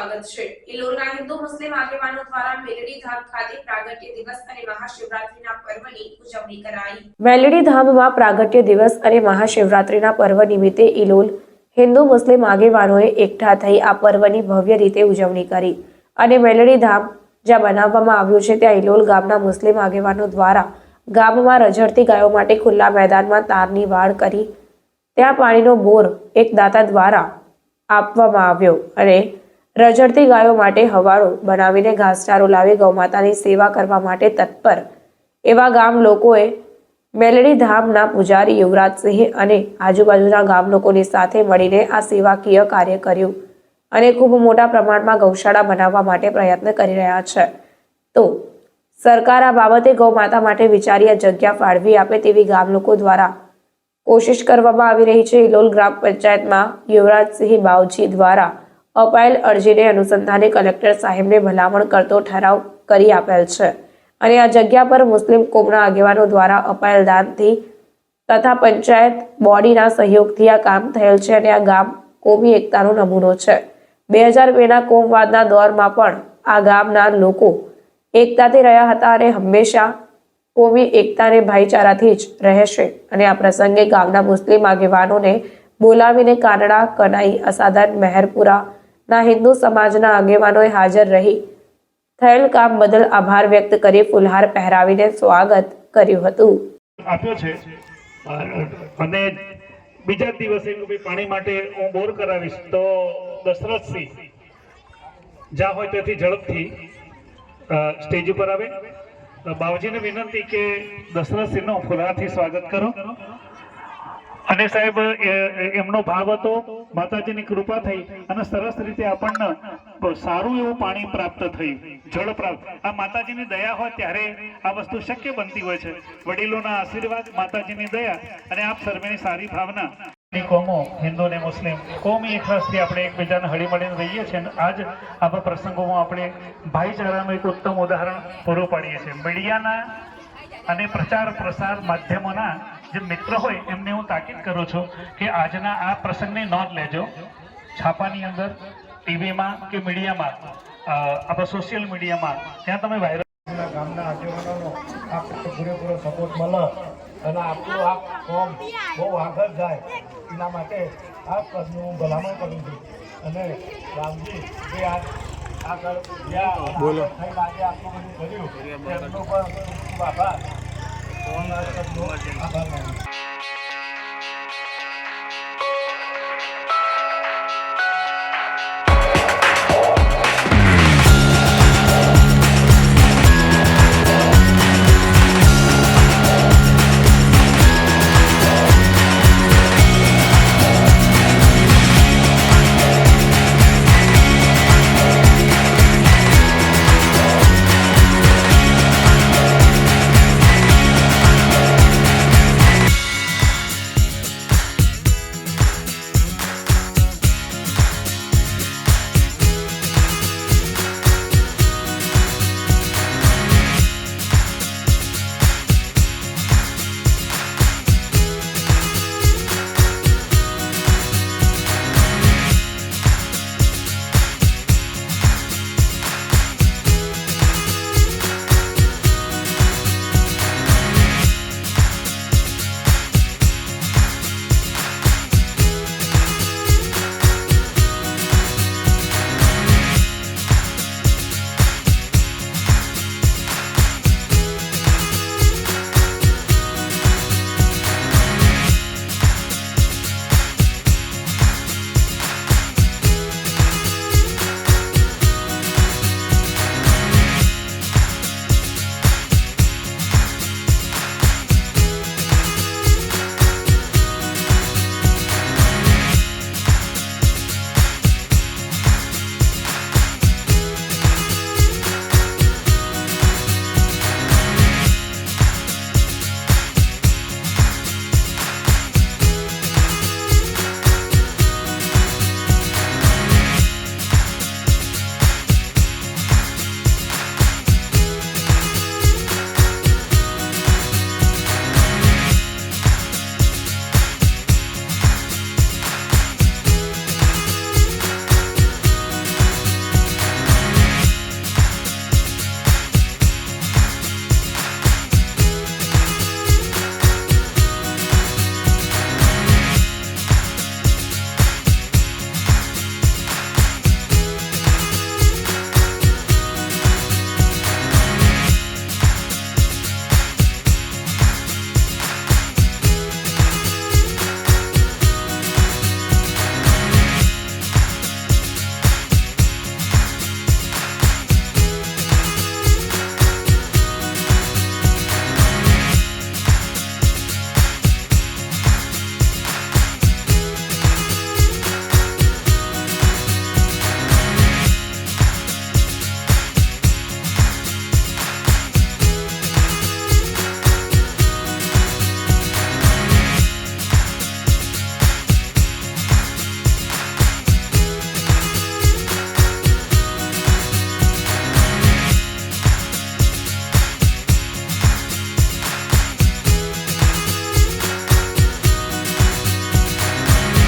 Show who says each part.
Speaker 1: સ્વાગત છે। ઇલોલના હિન્દુ મુસ્લિમ આગેવાનો દ્વારા મેલડી ધામ ખાતે પ્રાગટ્ય દિવસ અને મહાશિવરાત્રીના પર્વની ઉજવણી કરાઈ। મેલડી ધામમાં પ્રાગટ્ય દિવસ અને મહાશિવરાત્રીના પર્વ નિમિત્તે ઇલોલ હિન્દુ મુસ્લિમ આગેવાનોએ એકઠા થઈ આ પર્વની ભવ્ય રીતે ઉજવણી કરી અને મેલડી ધામ જ્યાં બનાવવામાં આવ્યું છે ત્યાં ઇલોલ ગામના મુસ્લિમ આગેવાનો દ્વારા ગામમાં રઝળતી ગાયો માટે ખુલ્લા મેદાનમાં તારની વાડ કરી ત્યાં પાણીનો બોર એક દાતા દ્વારા આપવામાં આવ્યો અને રઝળતી ગાયો માટે હવાડો બનાવીને ઘાસચારો લાવી ગૌમાતાની સેવા કરવા માટે તત્પર એવા ગામ લોકોએ મેલડી ધામના પૂજારી યુવરાજસિંહ અને આજુબાજુના ગામ લોકોની સાથે મળીને આ સેવાકીય કાર્ય કર્યું અને ખૂબ મોટા પ્રમાણમાં ગૌશાળા બનાવવા માટે પ્રયત્ન કરી રહ્યા છે। તો સરકાર આ બાબતે ગૌમાતા માટે વિચારી આ જગ્યા ફાળવી આપે તેવી ગામ લોકો દ્વારા કોશિશ કરવામાં આવી રહી છે। ઇલોલ ગ્રામ પંચાયતમાં યુવરાજસિંહ બાવજી દ્વારા અપાયેલ અરજીને અનુસંધાને કલેક્ટર સાહેબને ભલામણ કરતો ઠરાવ કરી આપેલ છે અને આ જગ્યા પર મુસ્લિમ કોમના આગેવાનો દ્વારા અપાયેલ દાનથી તથા પંચાયત બોડીના સહયોગથી આ કામ થયેલ છે અને આ ગામ કોમી એકતાનો નમૂનો છે। 2002ના કોમવાદના દોરમાં પણ આ ગામના લોકો એકતાથી રહ્યા હતા અને હંમેશા કોમી એકતા અને ભાઈચારાથી જ રહેશે અને આ પ્રસંગે ગામના મુસ્લિમ આગેવાનોને બોલાવીને કાનડા કનાઈ અસાદન મહેરપુરાના હિન્દુ સમાજના આગેવાનોએ હાજર રહી થયેલ કામ બદલ આભાર વ્યક્ત કરી ફુલહાર પહેરાવીને સ્વાગત કર્યું હતું।
Speaker 2: આપ્યો છે અને બીજા દિવસે પાણી માટે હું બોર કરાવીશ તો દશરથસિંહ જ્યાં હોય તેથી ઝડપથી સ્ટેજ ઉપર આવે। બાવજીને વિનંતી કે દશરથસિંહનો ફુલહારથી સ્વાગત કરો અને સાહેબ એમનો ભાવ હતો માતાજીની કૃપા થઈ અને સરસ રીતે આપણને સારું એવું પાણી પ્રાપ્ત થયું, જળ પ્રાપ્ત। આ માતાજીની દયા હોય ત્યારે આ વસ્તુ શક્ય બનતી હોય છે। વડીલોના આશીર્વાદ, માતાજીની દયા અને આપ સર્વેની સારી ભાવના કોમો હિન્દુ ને મુસ્લિમ કોમી એકરસથી આપણે એકબીજાને હળીમળીને રહીએ છીએ અને આજ આવા પ્રસંગોમાં આપણે ભાઈચારાનું એક ઉત્તમ ઉદાહરણ પૂરું પાડીએ છીએ। મીડિયાના અને પ્રચાર પ્રસાર માધ્યમોના જે મિત્ર હોય એમને હું તાકીદ કરું છું કે આજના આ પ્રસંગની નોંધ લેજો। છાપાની અંદર, ટીવીમાં કે મીડિયામાં, આપણા સોશિયલ મીડિયામાં ત્યાં તમે વાયરલ
Speaker 3: ગામના આગેવાનોનો આપણે પૂરેપૂરો સપોર્ટ મળે અને આપણું આ કોમ બહુ આગળ જાય એના માટે આ પદનું હું ભલામણ કરું છું અને રામજી જે આગળ બોલો આજે આટલું બધું કર્યું એમનો પણ ખૂબ આભાર।